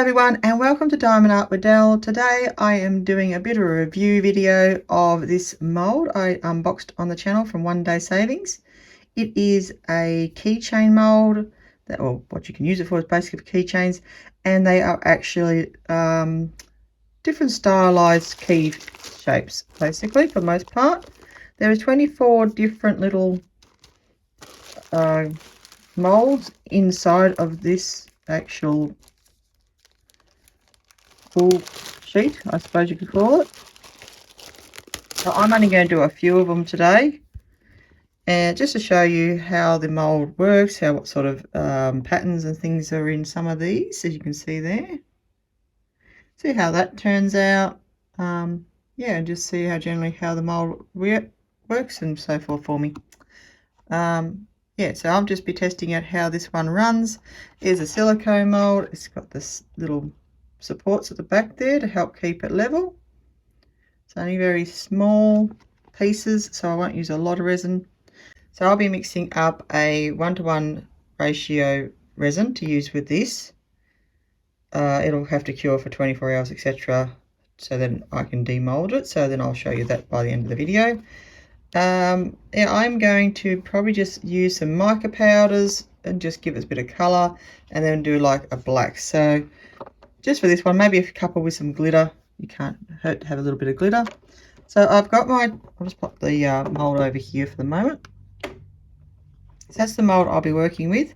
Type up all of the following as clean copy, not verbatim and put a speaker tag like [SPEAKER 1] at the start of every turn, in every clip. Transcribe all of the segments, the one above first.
[SPEAKER 1] Hello everyone and welcome to Diamond Art with Del. Today I am doing a bit of a review video of this mold I unboxed on the channel from One Day Savings. It is a keychain mold, or what you can use it for is basically for keychains, and they are actually different stylized key shapes basically for the most part. There are 24 different little molds inside of this actual full sheet, I suppose you could call it. So I'm only going to do a few of them today, and just to show you how the mold works, what sort of patterns and things are in some of these, as you can see there. See how that turns out. Yeah, and just see how generally how the mold works and so forth for me. Yeah, so I'll just be testing out how this one runs. Here's a silicone mold. It's got this little supports at the back there to help keep it level. It's only very small pieces, so I won't use a lot of resin. So I'll be mixing up a 1:1 ratio resin to use with this. It'll have to cure for 24 hours, etc., so then I can demold it. So then I'll show you that by the end of the video. Yeah, I'm going to probably just use some mica powders and just give it a bit of colour, and then do like a black. So just for this one, maybe a couple with some glitter. You can't hurt to have a little bit of glitter. So I've got my, I'll just pop the mould over here for the moment. So that's the mould I'll be working with.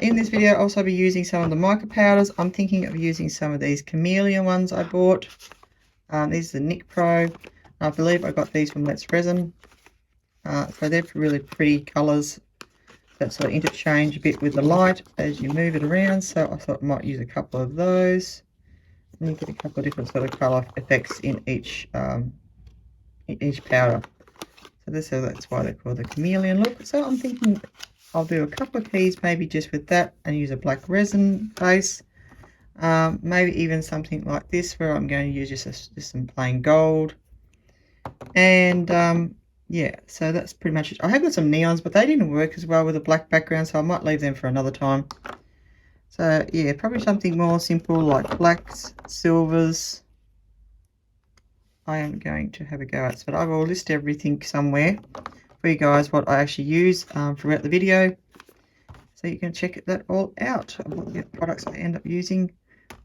[SPEAKER 1] In this video, I'll also be using some of the mica powders. I'm thinking of using some of these Chameleon ones I bought. These are the Nicpro. I believe I got these from Let's Resin. So they're really pretty colours that sort of interchange a bit with the light as you move it around. So I thought I might use a couple of those. And you get a couple of different sort of colour effects in each powder. So that's why they're called the Chameleon look. So I'm thinking I'll do a couple of keys maybe just with that and use a black resin base. Maybe even something like this where I'm going to use just some plain gold. And yeah, so that's pretty much it. I have got some neons, but they didn't work as well with a black background, so I might leave them for another time. So yeah, probably something more simple like blacks, silvers. I am going to have a go at, but I will list everything somewhere for you guys what I actually use throughout the video, so you can check that all out of what the products I end up using.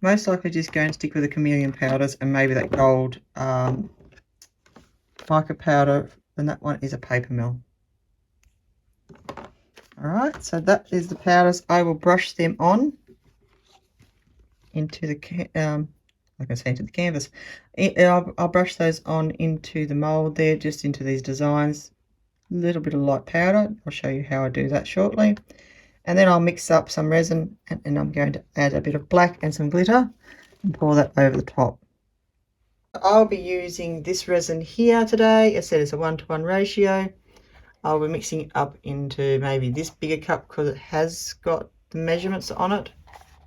[SPEAKER 1] Most likely just going to stick with the Chameleon powders and maybe that gold mica powder, and that one is a paper mill. Alright, so that is the powders. I will brush them on into the into the canvas. I'll brush those on into the mold there, just into these designs. A little bit of light powder. I'll show you how I do that shortly. And then I'll mix up some resin, and I'm going to add a bit of black and some glitter and pour that over the top. I'll be using this resin here today. As I said, it's a 1:1 ratio. I'll be mixing it up into maybe this bigger cup because it has got the measurements on it,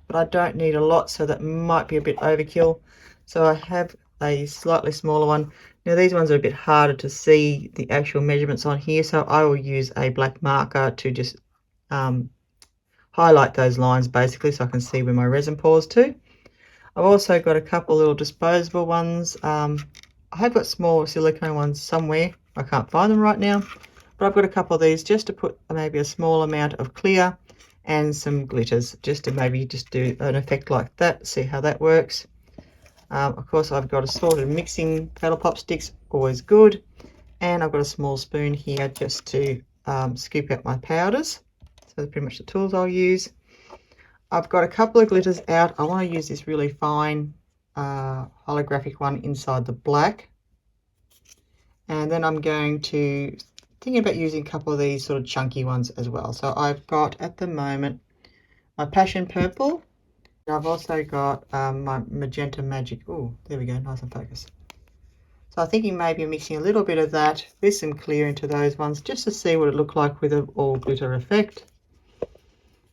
[SPEAKER 1] but I don't need a lot, so that might be a bit overkill. So I have a slightly smaller one. Now these ones are a bit harder to see the actual measurements on here, so I will use a black marker to just highlight those lines basically, so I can see where my resin pours to. I've also got a couple little disposable ones. I have got small silicone ones somewhere. I can't find them right now, but I've got a couple of these just to put maybe a small amount of clear and some glitters, just to maybe just do an effect like that, see how that works. Of course, I've got assorted mixing paddle pop sticks, always good, and I've got a small spoon here just to scoop out my powders. So that's pretty much the tools I'll use. I've got a couple of glitters out. I want to use this really fine holographic one inside the black, and then I'm going to thinking about using a couple of these sort of chunky ones as well. So I've got at the moment my passion purple, and I've also got my Magenta Magic. Oh, there we go, nice and focused. So I'm thinking maybe mixing a little bit of that with some clear into those ones, just to see what it looked like with an all glitter effect.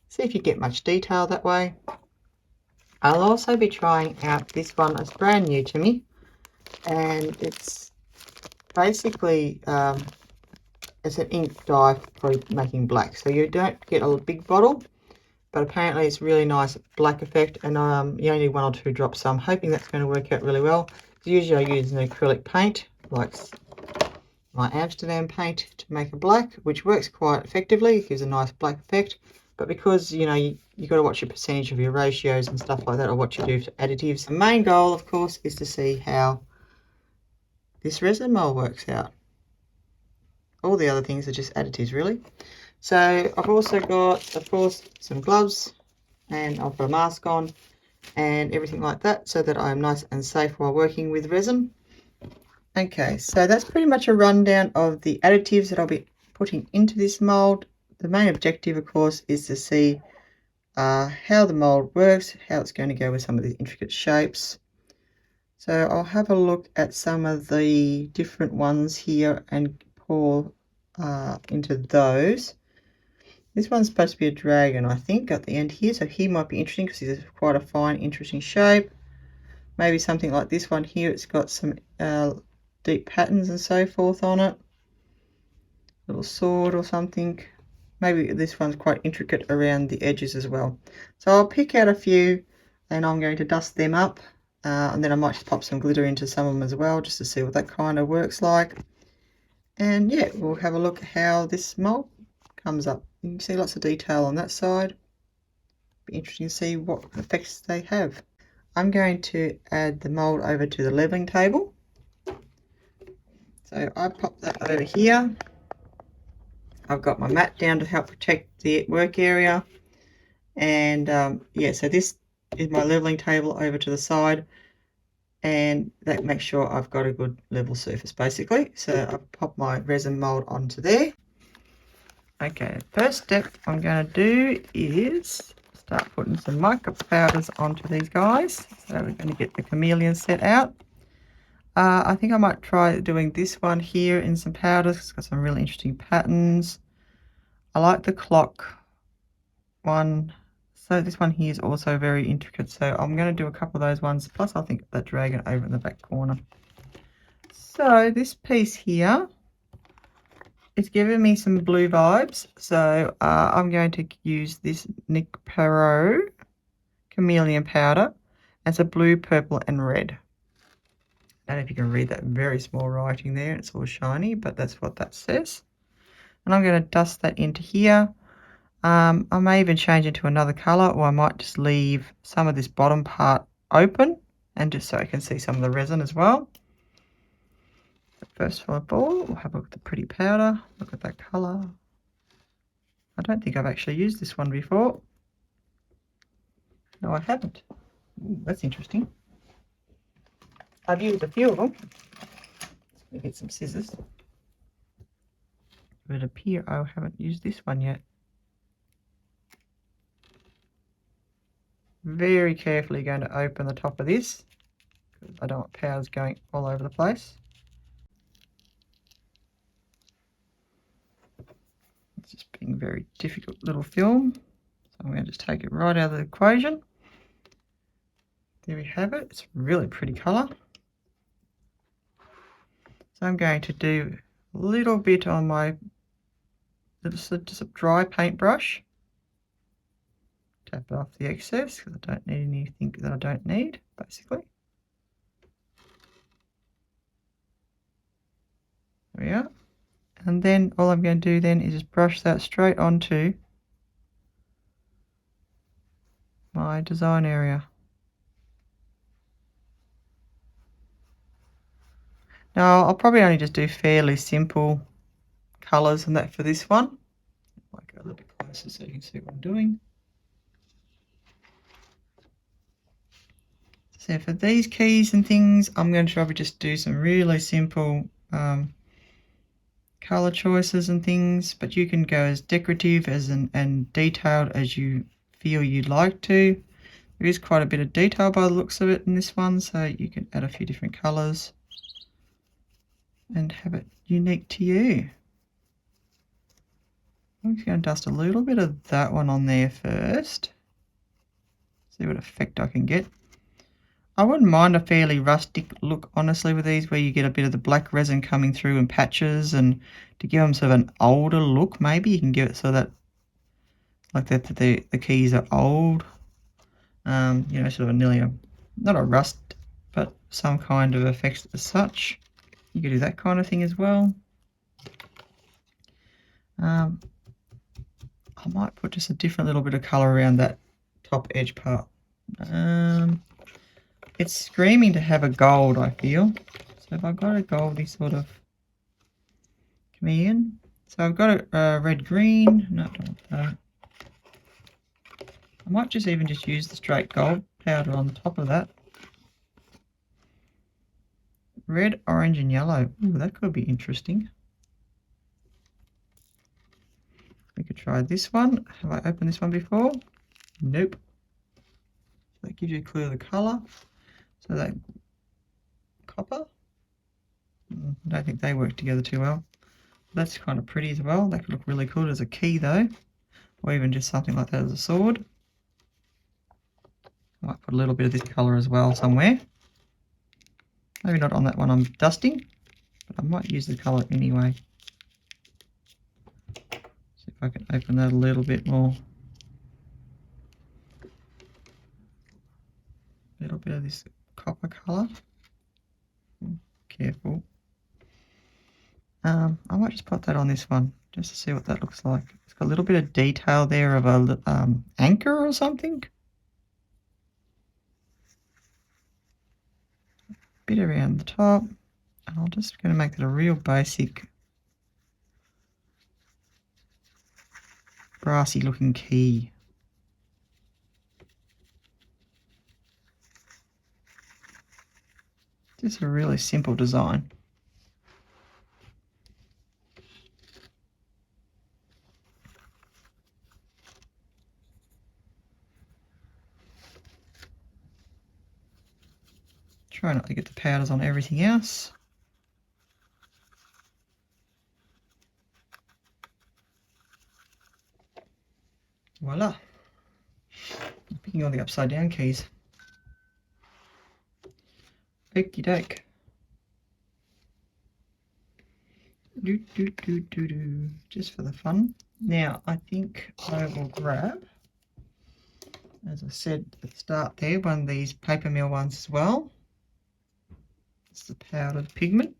[SPEAKER 1] See if you get much detail that way. I'll also be trying out this one. It's brand new to me, and it's basically it's an ink dye for making black. So you don't get a big bottle, but apparently it's really nice black effect, and you only need 1 or 2 drops, so I'm hoping that's going to work out really well. Usually I use an acrylic paint like my Amsterdam paint to make a black, which works quite effectively. It gives a nice black effect, but because you got to watch your percentage of your ratios and stuff like that, or what you do to additives. The main goal, of course, is to see how this resin mold works out. All the other things are just additives, really. So I've also got, of course, some gloves, and I'll put a mask on and everything like that, so that I'm nice and safe while working with resin. Okay, so that's pretty much a rundown of the additives that I'll be putting into this mold. The main objective, of course, is to see how the mold works, how it's going to go with some of the intricate shapes. So I'll have a look at some of the different ones here and pour into those. This one's supposed to be a dragon, I think, at the end here, so he might be interesting because he's quite a fine, interesting shape. Maybe something like this one here, it's got some deep patterns and so forth on it. Little sword or something. Maybe this one's quite intricate around the edges as well. So I'll pick out a few and I'm going to dust them up, and then I might just pop some glitter into some of them as well, just to see what that kind of works like. And yeah, we'll have a look at how this mold comes up. You can see lots of detail on that side. Be interesting to see what effects they have. I'm going to add the mold over to the leveling table. So I pop that over here. I've got my mat down to help protect the work area. And yeah, so this is my leveling table over to the side. And that makes sure I've got a good level surface, basically. So I'll pop my resin mold onto there. Okay, first step I'm going to do is start putting some mica powders onto these guys. So we're going to get the Chameleon set out. I think I might try doing this one here in some powders. It's got some really interesting patterns. I like the clock one. So this one here is also very intricate. So I'm going to do a couple of those ones. Plus I think that dragon over in the back corner. So this piece here, it's giving me some blue vibes. So I'm going to use this Nicpro Chameleon powder. It's a blue, purple and red. I don't know if you can read that very small writing there. It's all shiny, but that's what that says. And I'm going to dust that into here. I may even change it to another colour, or I might just leave some of this bottom part open, and just so I can see some of the resin as well. But first of all, we'll have a look at the pretty powder. Look at that colour. I don't think I've actually used this one before. No, I haven't. Ooh, that's interesting. I've used a few of them. Let me get some scissors. It would appear I haven't used this one yet. Very carefully going to open the top of this, because I don't want powders going all over the place. It's just being a very difficult little film. So I'm going to just take it right out of the equation. There we have it. It's a really pretty colour. So I'm going to do a little bit on my just a dry paintbrush. Tap it off the excess because I don't need anything that I don't need, basically. There we are. And then all I'm going to do then is just brush that straight onto my design area. Now I'll probably only just do fairly simple colours and that for this one. I might go a little bit closer so you can see what I'm doing. So for these keys and things, I'm going to probably just do some really simple colour choices and things, but you can go as decorative and detailed as you feel you'd like to. There is quite a bit of detail by the looks of it in this one, so you can add a few different colours and have it unique to you. I'm just going to dust a little bit of that one on there first. See what effect I can get. I wouldn't mind a fairly rustic look, honestly, with these, where you get a bit of the black resin coming through in patches, and to give them sort of an older look, maybe you can give it sort of that like that the keys are old. You know, sort of nearly not a rust, but some kind of effect as such. You could do that kind of thing as well. I might put just a different little bit of colour around that top edge part. It's screaming to have a gold, I feel. So if I've got a goldy sort of chameleon. So I've got a red-green. No, don't want that. I might just even just use the straight gold powder on the top of that. Red, orange and yellow. Ooh, that could be interesting. We could try this one. Have I opened this one before? Nope. That gives you a clue of the colour. So that copper. I don't think they work together too well. That's kind of pretty as well. That could look really cool as a key though. Or even just something like that as a sword. I might put a little bit of this colour as well somewhere. Maybe not on that one I'm dusting, but I might use the colour anyway. See if I can open that a little bit more. A little bit of this copper colour. Careful. I might just put that on this one just to see what that looks like. It's got a little bit of detail there of a anchor or something. Bit around the top, and I'm just going to make it a real basic brassy looking key. Just a really simple design. Try not to get the powders on everything else. Voila. I'm picking all the upside down keys. Okie doke. Just for the fun. Now I think I will grab, as I said at the start there, one of these paper mill ones as well. It's the powdered pigment.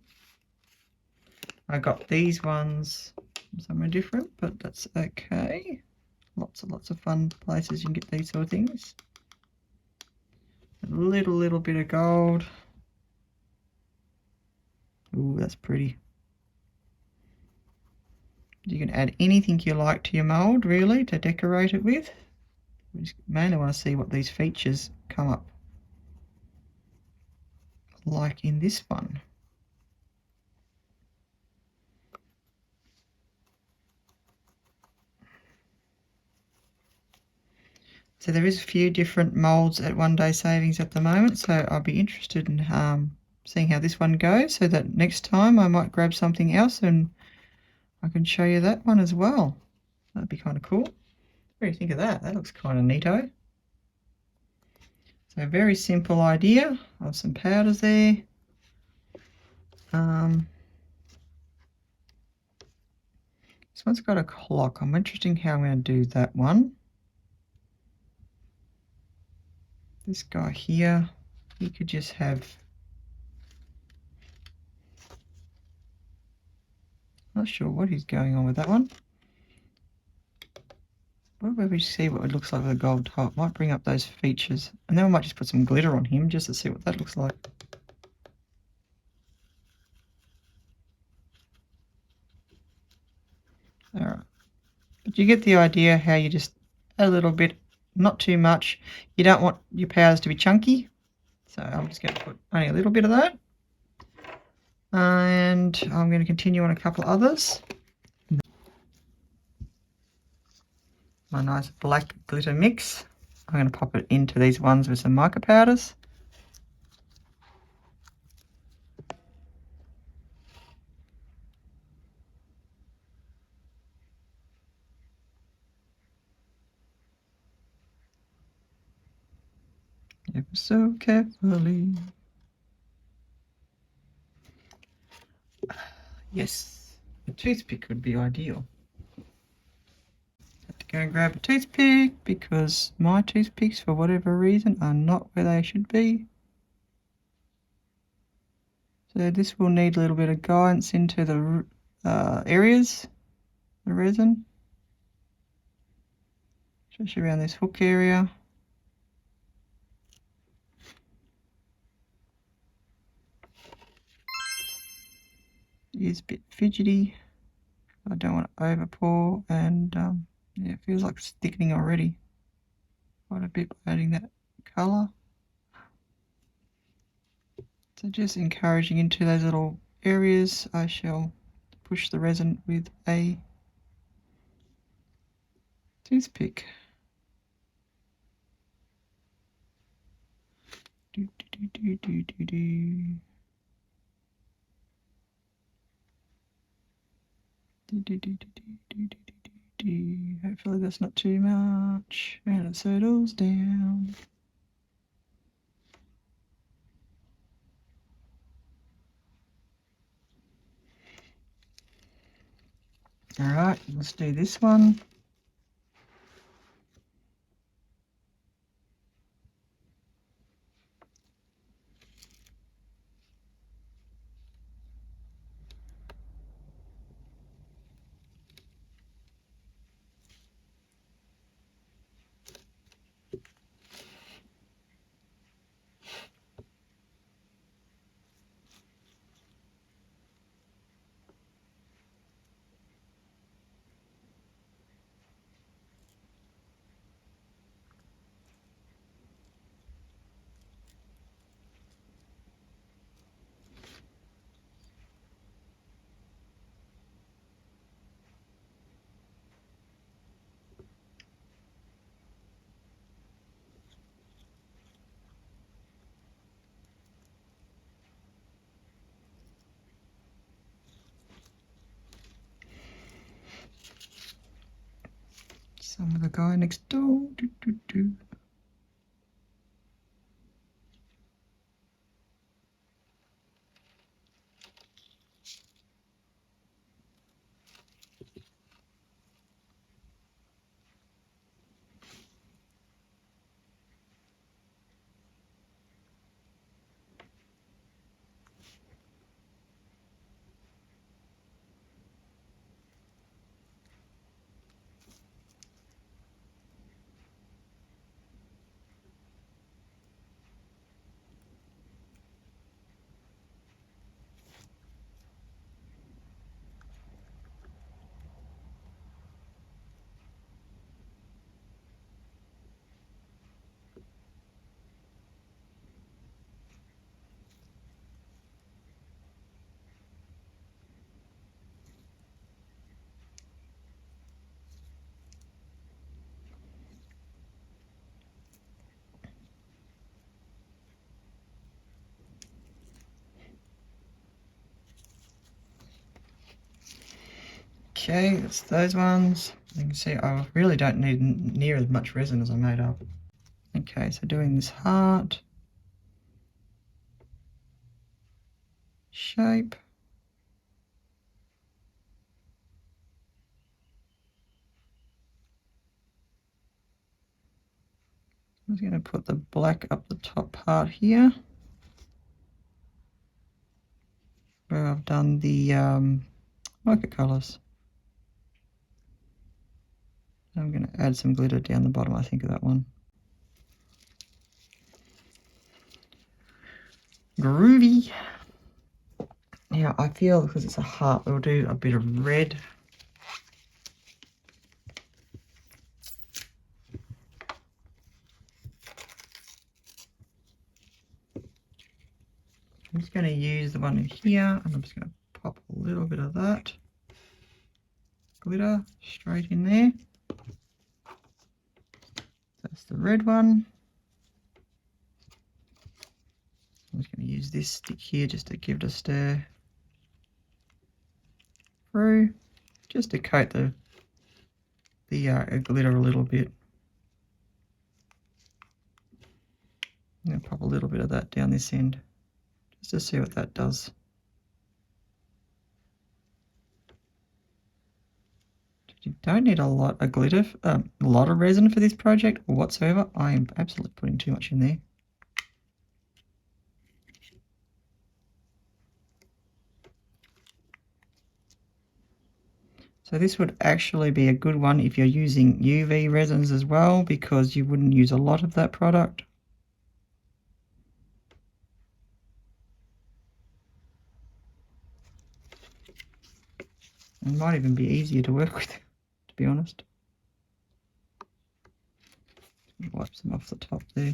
[SPEAKER 1] I got these ones somewhere different, but that's okay. Lots of fun places you can get these sort of things. A little bit of gold. Ooh, that's pretty. You can add anything you like to your mould, really, to decorate it with. We just mainly want to see what these features come up like in this one. So there is a few different moulds at 1 day savings at the moment, so I'll be interested in seeing how this one goes, so that next time I might grab something else and I can show you that one as well. That'd be kind of cool. What do you think of that? That looks kind of neato. So very simple idea of some powders there. This one's got a clock. I'm interested in how I'm going to do that one. This guy here, he could just have, not sure what he's going on with that one. What about we see what it looks like with a gold top? Might bring up those features, and then we might just put some glitter on him just to see what that looks like. All right, but you get the idea how you just add a little bit, not too much. You don't want your powders to be chunky, so I'm just going to put only a little bit of that, and I'm going to continue on a couple others. My nice black glitter mix. I'm going to pop it into these ones with some mica powders. Ever so carefully. Yes, a toothpick would be ideal. Have to go and grab a toothpick because my toothpicks, for whatever reason, are not where they should be. So this will need a little bit of guidance into the areas, the resin, especially around this hook area. It is a bit fidgety. I don't want to over pour, and yeah, it feels like it's thickening already quite a bit by adding that colour. So just encouraging into those little areas. I shall push the resin with a toothpick. Do, do, do, do, do, do. Hopefully that's not too much, and it settles down. All right, let's do this one. Some of the guy next door. Do, do, do. Okay, that's those ones. You can see I really don't need near as much resin as I made up. Okay, so doing this heart shape. I'm just going to put the black up the top part here, where I've done the mica colours. I'm going to add some glitter down the bottom, I think, of that one. Groovy. Now I feel because it's a heart, we'll do a bit of red. I'm just going to use the one in here, and I'm just going to pop a little bit of that glitter straight in there. That's the red one. I'm just going to use this stick here just to give it a stir through, just to coat the glitter a little bit. I'm going to pop a little bit of that down this end, just to see what that does. You don't need a lot of glitter, a lot of resin for this project or whatsoever. I am absolutely putting too much in there. So this would actually be a good one if you're using UV resins as well, because you wouldn't use a lot of that product. It might even be easier to work with, to be honest. Wipe some off the top there,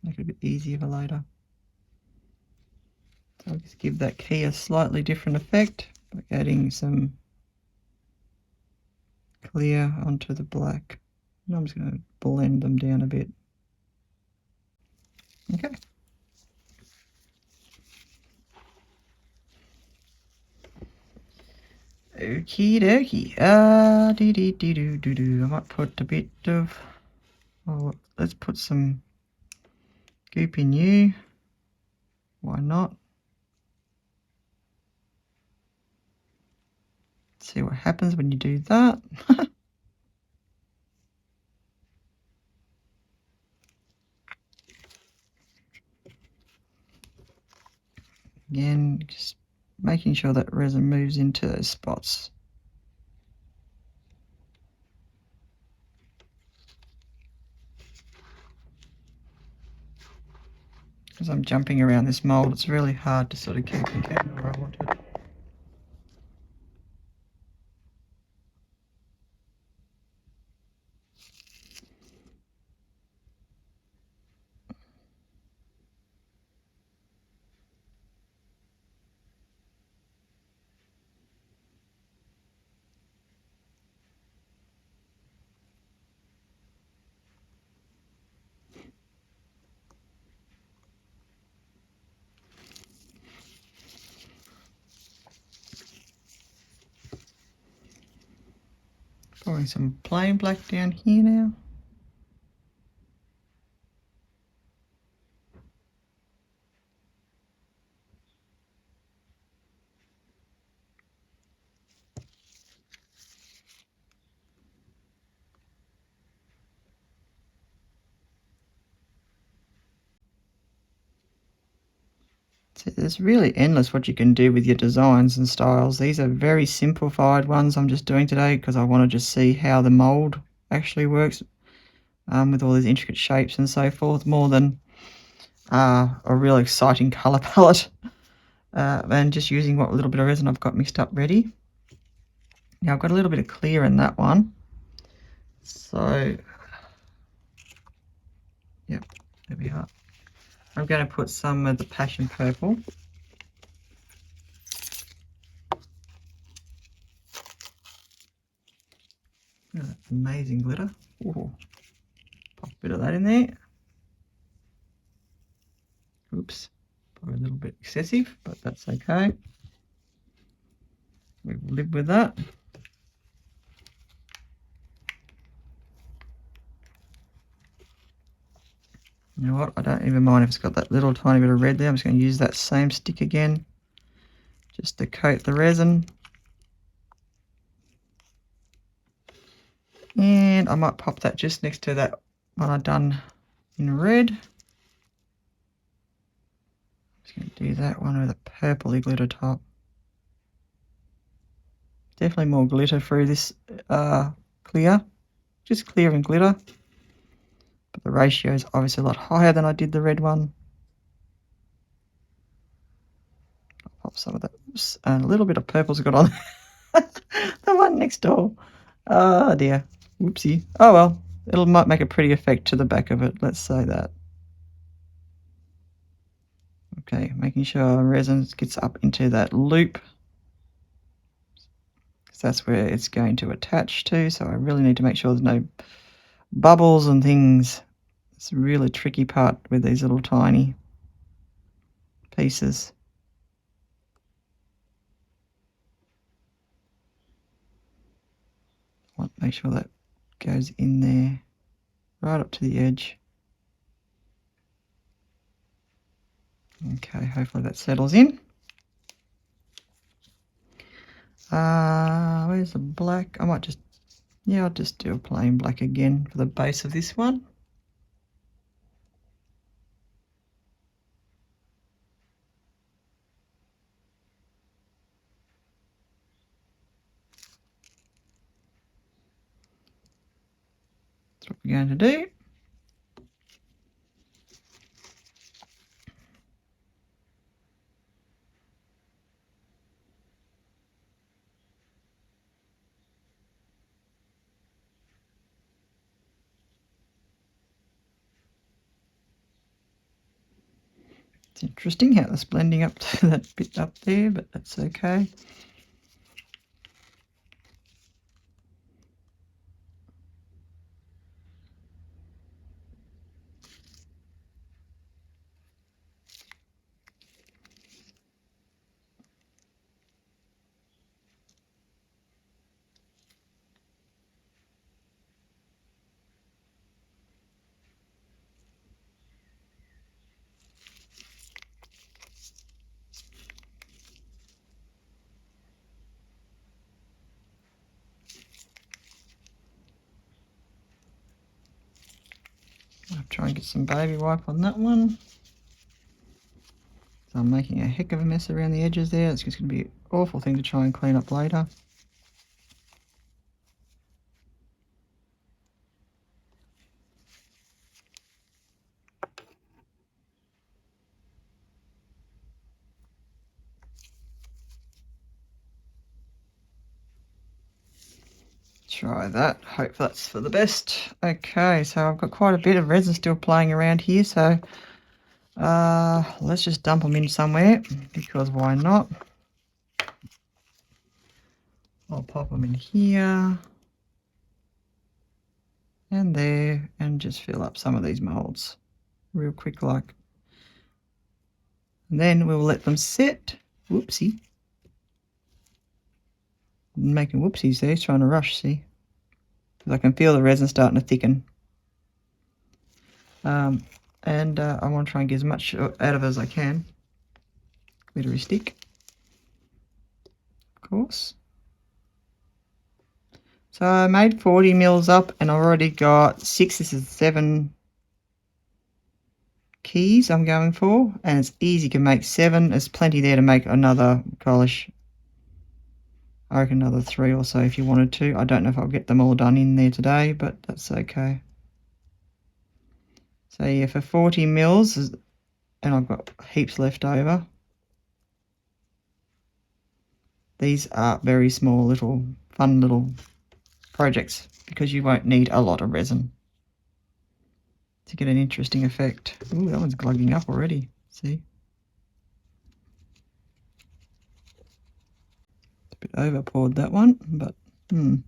[SPEAKER 1] make it a bit easier for later. So I'll just give that key a slightly different effect by adding some clear onto the black. And I'm just going to blend them down a bit. Okay. Okie dokie. I might put a bit of, oh, let's put some goop in you. Why not? See what happens when you do that. Again, just making sure that resin moves into those spots. As I'm jumping around this mould, it's really hard to sort of keep the camera where I want it. Pouring some plain black down here now. So there's really endless what you can do with your designs and styles. These are very simplified ones I'm just doing today because I want to just see how the mould actually works with all these intricate shapes and so forth, more than a real exciting colour palette. And just using what little bit of resin I've got mixed up ready. Now I've got a little bit of clear in that one. So, yep, there we are. I'm going to put some of the passion purple. Oh, that's amazing glitter. Ooh. Pop a bit of that in there. Oops, probably a little bit excessive, but that's okay. We will live with that. You know what, I don't even mind if it's got that little tiny bit of red there. I'm just going to use that same stick again, just to coat the resin. And I might pop that just next to that one I've done in red. I'm just going to do that one with a purpley glitter top. Definitely more glitter through this clear, just clear and glitter. But the ratio is obviously a lot higher than I did the red one. I'll pop some of that. Oops, and a little bit of purple's got on the one next door. Oh dear. Whoopsie. Oh well, might make a pretty effect to the back of it. Let's say that. Okay, making sure resin gets up into that loop. That's where it's going to attach to, so I really need to make sure there's no bubbles and things. It's a really tricky part with these little tiny pieces. I want to make sure that goes in there right up to the edge. Okay, hopefully that settles in. Where's the black? I might just Yeah, I'll just do a plain black again for the base of this one. That's what we're going to do. It's interesting how it's blending up to that bit up there, but that's okay. I'll try and get some baby wipe on that one. So I'm making a heck of a mess around the edges there. It's just going to be an awful thing to try and clean up later. Try that. Hope that's for the best. Okay, so I've got quite a bit of resin still playing around here, so let's just dump them in somewhere, because why not? I'll pop them in here and there and just fill up some of these molds real quick like. And then we'll let them sit. Whoopsie. I'm making whoopsies there, trying to rush, see? Because I can feel the resin starting to thicken. I want to try and get as much out of it as I can. Glittery stick, of course. So I made 40 mils up and I've already got 6, this is 7 keys I'm going for, and it's easy to make 7. There's plenty there to make another, gosh, I reckon another 3 or so if you wanted to. I don't know if I'll get them all done in there today, but that's okay. So yeah, for 40 mils, and I've got heaps left over. These are very small little, fun little projects because you won't need a lot of resin to get an interesting effect. Ooh, that one's glugging up already, see? It's a bit over poured, that one, but you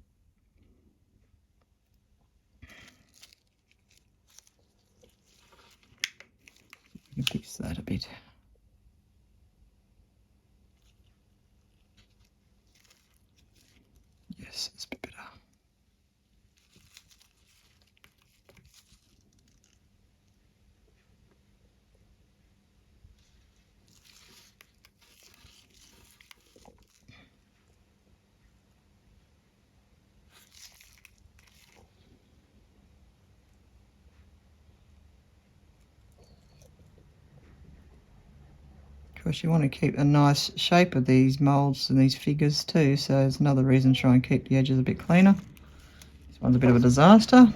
[SPEAKER 1] can fix that a bit. Yes, it's a bit better. Of course, you want to keep a nice shape of these moulds and these figures too, so it's another reason to try and keep the edges a bit cleaner. This one's a bit of a disaster.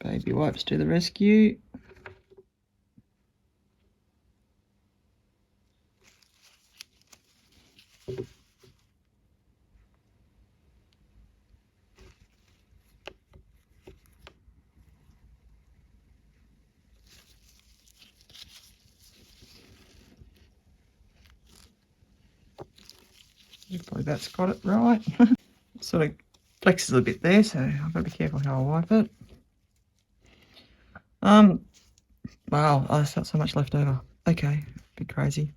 [SPEAKER 1] Baby wipes to the rescue. Hopefully that's got it right. Sort of flexes a bit there, so I've got to be careful how I wipe it. Wow, I've got so much left over. Okay, a bit crazy.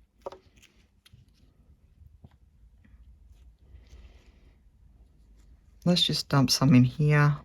[SPEAKER 1] Let's just dump some in here.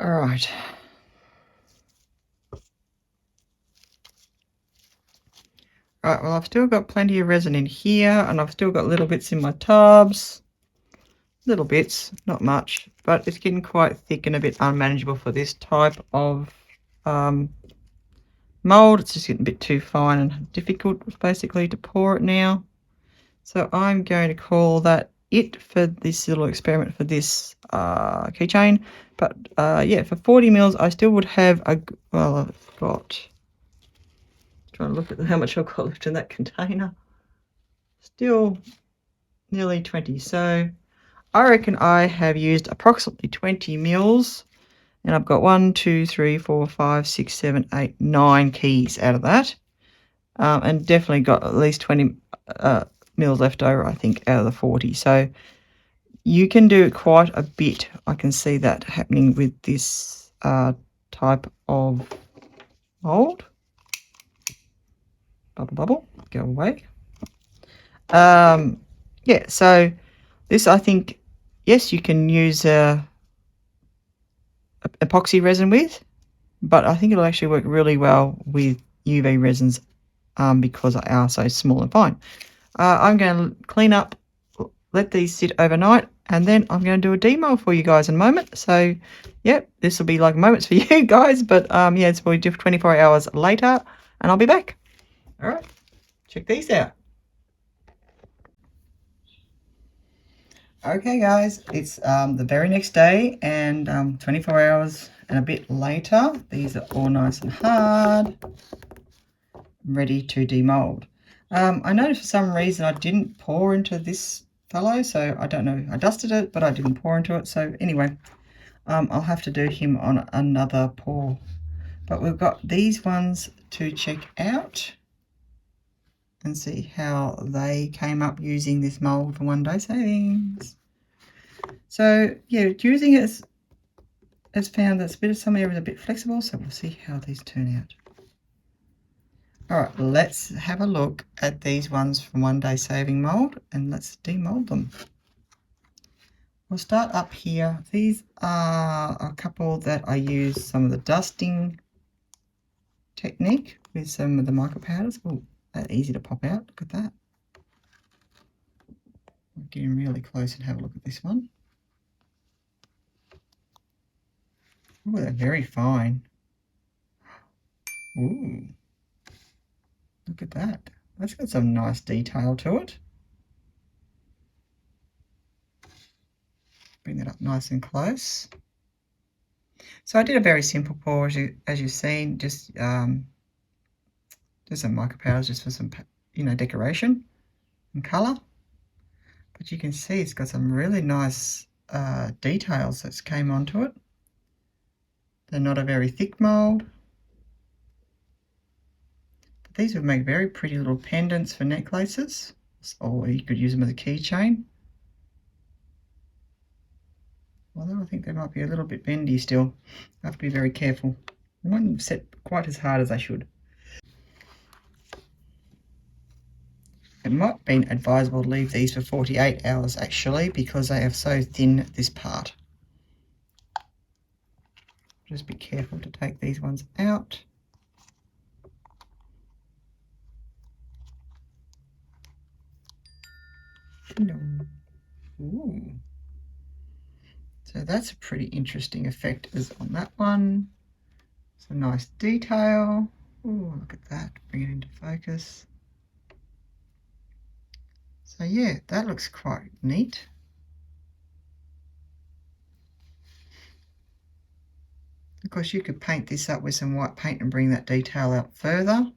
[SPEAKER 1] All right. Right, well, I've still got plenty of resin in here, and I've still got little bits in my tubs. Little bits, not much, but it's getting quite thick and a bit unmanageable for this type of mold. It's just getting a bit too fine and difficult, basically, to pour it now. So I'm going to call that it for this little experiment for this keychain. But yeah, for 40 mils, I still would have a, well, I've got, trying to look at how much I've got left in that container. Still nearly 20. So I reckon I have used approximately 20 mils, and I've got 1, 2, 3, 4, 5, 6, 7, 8, 9 keys out of that, and definitely got at least 20 mils left over, I think, out of the 40. So you can do quite a bit. I can see that happening with this type of mold. Bubble, bubble, go away. Yeah, so this, I think, yes, you can use epoxy resin with, but I think it'll actually work really well with UV resins because they are so small and fine. I'm going to clean up, let these sit overnight, and then I'm going to do a demold for you guys in a moment. So, yeah, this will be like moments for you guys, but yeah, it's probably 24 hours later, and I'll be back. All right, check these out. Okay, guys, it's the very next day, and 24 hours and a bit later. These are all nice and hard, ready to demold. I noticed for some reason I didn't pour into this fellow, so I don't know. I dusted it, but I didn't pour into it. So anyway, I'll have to do him on another pour. But we've got these ones to check out and see how they came up using this mold for 1 day savings. So yeah, using it has found that some areas are a bit flexible, so we'll see how these turn out. All right, let's have a look at these ones from 1 day saving mold, and let's demold them. We'll start up here. These are a couple that I use some of the dusting technique with some of the mica powders. Oh, that's easy to pop out. Look at that. We're getting really close and have a look at this one. Oh, they're very fine. Ooh, look at that. That's got some nice detail to it. Bring that up nice and close. So I did a very simple pour, as you've seen, just some mica powders just for some, decoration and colour. But you can see it's got some really nice details that came onto it. They're not a very thick mould. But these would make very pretty little pendants for necklaces, or you could use them as a keychain. Although I think they might be a little bit bendy still. I have to be very careful. They won't set quite as hard as I should. It might have been advisable to leave these for 48 hours actually, because they are so thin, this part. Just be careful to take these ones out. Ooh. So that's a pretty interesting effect as on that one. Some nice detail. Oh, look at that. Bring it into focus. So yeah, that looks quite neat. Of course, you could paint this up with some white paint and bring that detail out further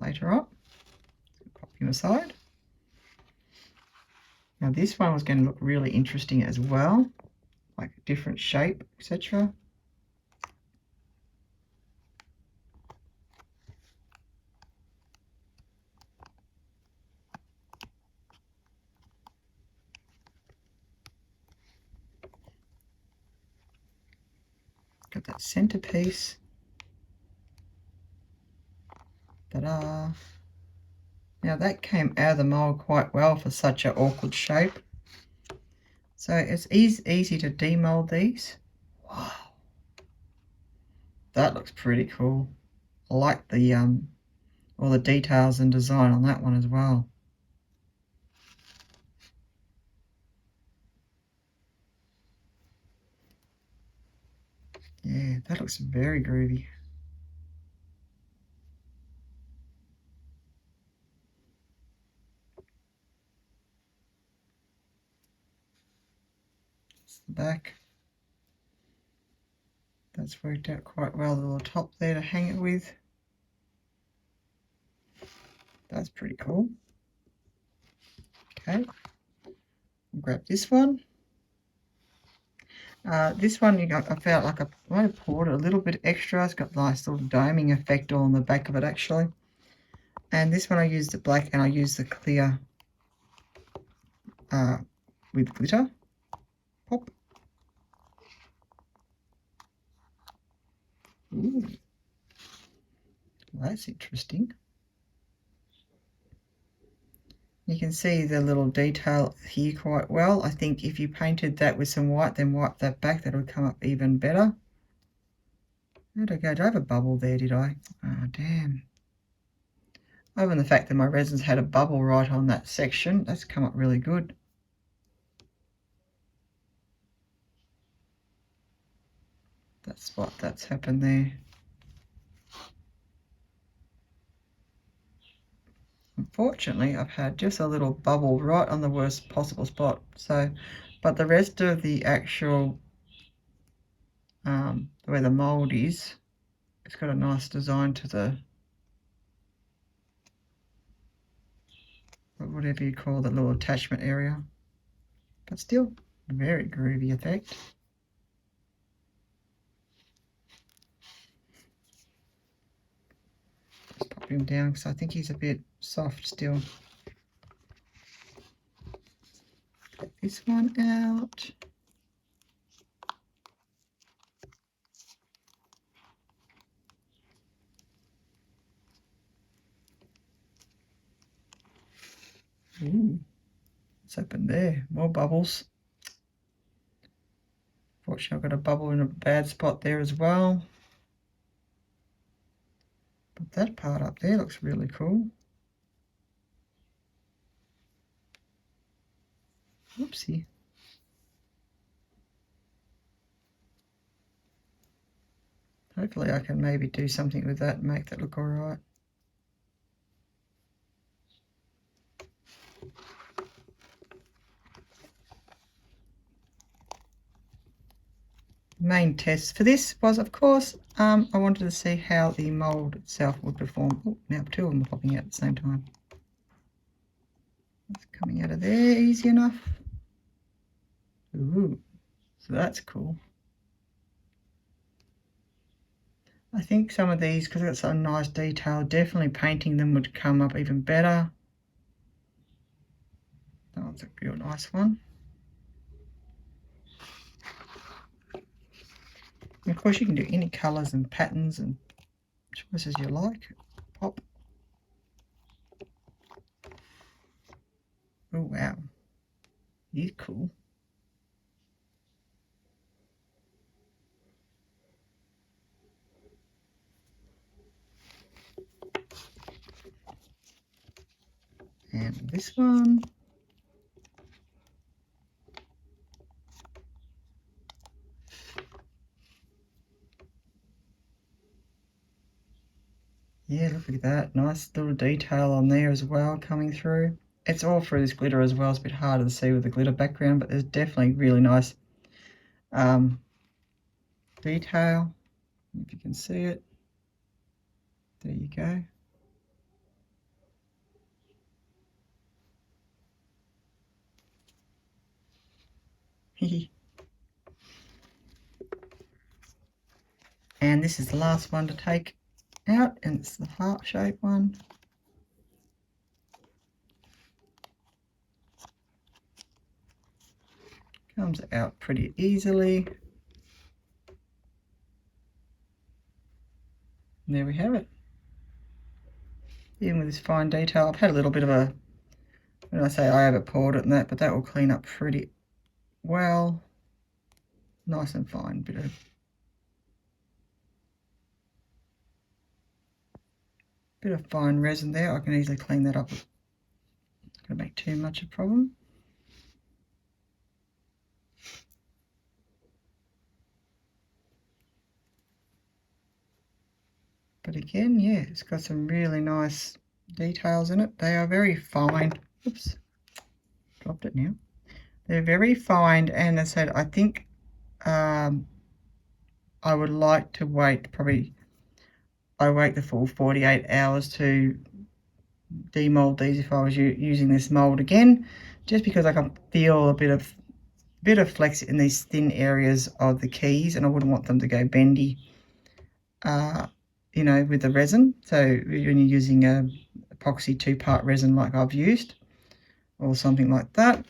[SPEAKER 1] later on. Pop him aside. Now this one was going to look really interesting as well, like a different shape, etc. Got that centerpiece. Ta-da! Now that came out of the mold quite well for such an awkward shape. So it's easy to demold these. Wow! That looks pretty cool. I like the all the details and design on that one as well. Yeah, that looks very groovy. That's the back. That's worked out quite well, the little top there to hang it with. That's pretty cool. Okay, I'll grab this one. This one, I felt like I might have poured a little bit extra. It's got a nice little doming effect on the back of it actually. And this one I used the black and I used the clear with glitter. Pop. Ooh, that's interesting. You can see the little detail here quite well. I think if you painted that with some white, then wipe that back, that would come up even better. Where'd I go? Did I have a bubble there, did I? Oh, damn. Other than the fact that my resins had a bubble right on that section, that's come up really good. That's happened there. Unfortunately, I've had just a little bubble right on the worst possible spot. So, but the rest of the actual, where the mold is, it's got a nice design to the, whatever you call the little attachment area. But still, very groovy effect. Just pop him down because I think he's a bit soft still. Get this one out. Ooh, what's happened there? More bubbles. Fortunately, I've got a bubble in a bad spot there as well. But that part up there looks really cool. Oopsie. Hopefully I can maybe do something with that and make that look all right. Main test for this was, of course, I wanted to see how the mold itself would perform. Oh, now two of them are popping out at the same time. It's coming out of there easy enough. Ooh, so that's cool. I think some of these, because it's got some nice detail, definitely painting them would come up even better. That one's a real nice one. And of course, you can do any colours and patterns and choices you like. Pop. Oh, wow. He's cool. And this one. Yeah, look at that. Nice little detail on there as well coming through. It's all through this glitter as well. It's a bit harder to see with the glitter background, but there's definitely really nice detail. If you can see it. There you go. And this is the last one to take out, and it's the heart shape one. Comes out pretty easily. And there we have it. Even with this fine detail, I've had a little bit of a, when I say I over poured it and that, but that will clean up pretty well. Nice and fine bit of Bit of fine resin there. I can easily clean that up. Not going to make too much of a problem. But again, yeah, it's got some really nice details in it. They are very fine. Oops, dropped it now. They're very fine, and as I said, I think I would like to wait, probably I wait the full 48 hours to demold these if I was using this mold again, just because I can feel a bit of flex in these thin areas of the keys, and I wouldn't want them to go bendy, you know, with the resin. So when you're using a epoxy 2-part resin like I've used, or something like that,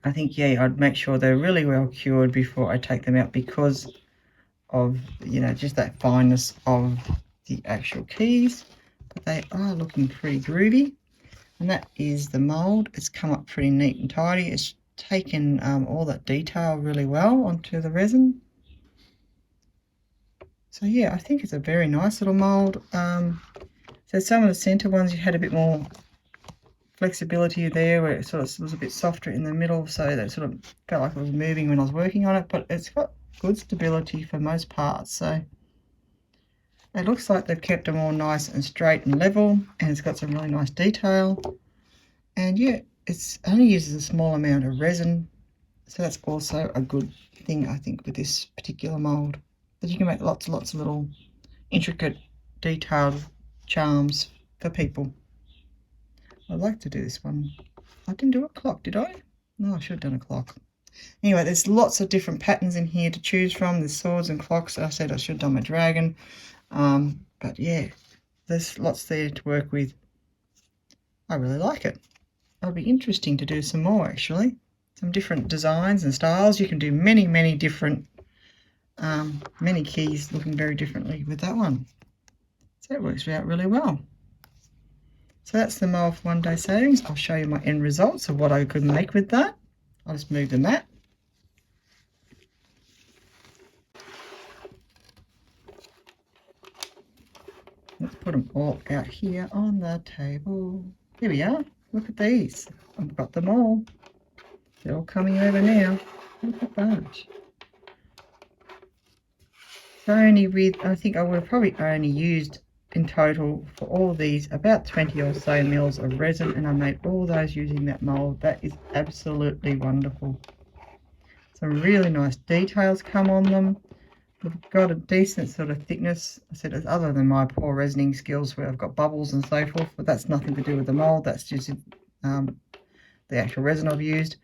[SPEAKER 1] I think, yeah, I'd make sure they're really well cured before I take them out, because of, you know, just that fineness of the actual keys. But they are looking pretty groovy, and that is the mold. It's come up pretty neat and tidy. It's taken all that detail really well onto the resin. So yeah, I think it's a very nice little mold. So some of the center ones, you had a bit more flexibility there, where it sort of was a bit softer in the middle, so that sort of felt like it was moving when I was working on it, but it's got good stability for most parts. So it looks like they've kept them all nice and straight and level, and it's got some really nice detail. And yeah, it's only uses a small amount of resin, so that's also a good thing, I think, with this particular mold, that you can make lots and lots of little intricate detailed charms for people. I'd like to do this one. I didn't do a clock, did I? No, I should have done a clock. Anyway, there's lots of different patterns in here to choose from. There's swords and clocks. I said I should have done my dragon. But yeah, there's lots there to work with. I really like it. It'll be interesting to do some more, actually. Some different designs and styles. You can do many, many different, many keys looking very differently with that one. So it works out really well. So that's the mold for 1 day savings. I'll show you my end results of what I could make with that. I'll just move the mat. Let's put them all out here on the table. Here we are. Look at these. I've got them all. They're all coming over now. Look at that. So only with, I think I would have probably only used in total for all these about 20 or so mils of resin, and I made all those using that mold. That is absolutely wonderful. Some really nice details come on them. They've got a decent sort of thickness. I said, other than my poor resining skills where I've got bubbles and so forth, but that's nothing to do with the mold. That's just the actual resin I've used.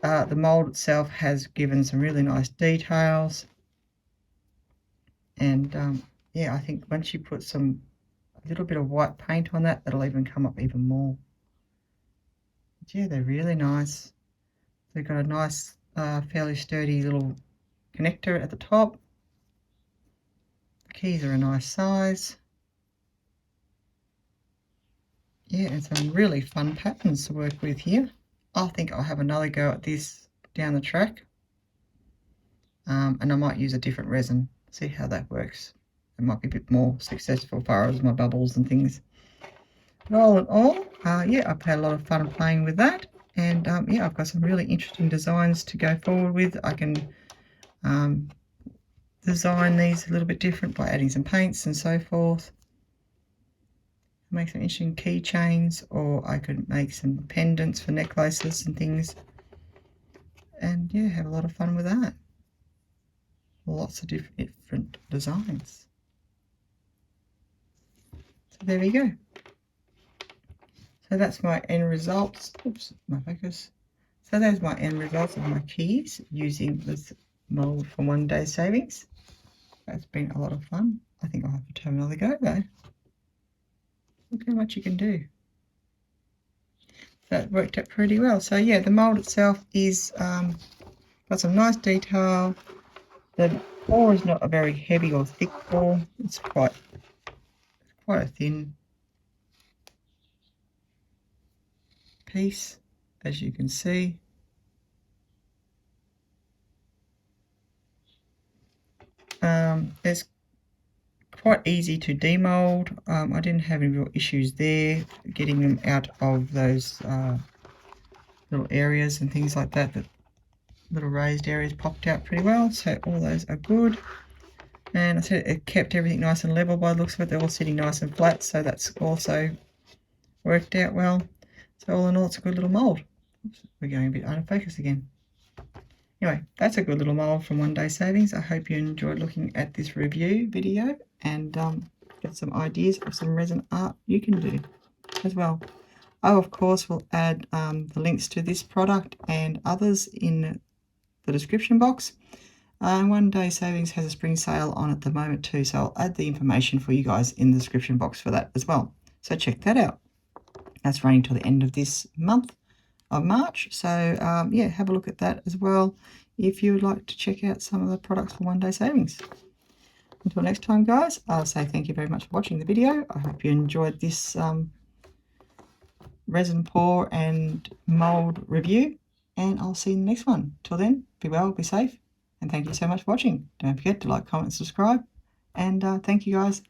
[SPEAKER 1] The mold itself has given some really nice details, and yeah, I think once you put a little bit of white paint on that, that'll even come up even more. But yeah, they're really nice. They've got a nice, fairly sturdy little connector at the top. The keys are a nice size. Yeah, and some really fun patterns to work with here. I think I'll have another go at this down the track, and I might use a different resin, see how that works. It might be a bit more successful as far as my bubbles and things. But all in all, yeah, I've had a lot of fun playing with that, and yeah, I've got some really interesting designs to go forward with. I can design these a little bit different by adding some paints and so forth. Make some interesting keychains, or I could make some pendants for necklaces and things, and yeah, have a lot of fun with that. Lots of different designs. So there we go. So that's my end results. Oops, my focus. So there's my end results of my keys using this mold for 1 day savings. That's been a lot of fun. I think I'll have to have another go though. Look how much you can do. That worked out pretty well. So yeah, the mold itself is got some nice detail. The core is not a very heavy or thick core. It's quite a thin piece, as you can see. There's quite easy to demold. I didn't have any real issues there getting them out of those little areas and things like that. That little raised areas popped out pretty well, so all those are good. And I said it kept everything nice and level by the looks of it. They're all sitting nice and flat, so that's also worked out well. So all in all, it's a good little mould. Oops, we're going a bit out of focus again. Anyway, that's a good little mould from One Day Savings. I hope you enjoyed looking at this review video and get some ideas of some resin art you can do as well. I, of course, will add the links to this product and others in the description box. One Day Savings has a spring sale on at the moment too, so I'll add the information for you guys in the description box for that as well. So check that out. That's running till the end of this month of March. So yeah, have a look at that as well if you would like to check out some of the products for One Day Savings. Until next time, guys, I'll say thank you very much for watching the video. I hope you enjoyed this resin pour and mould review, and I'll see you in the next one. Till then, be well, be safe, and thank you so much for watching. Don't forget to like, comment, subscribe, and thank you, guys.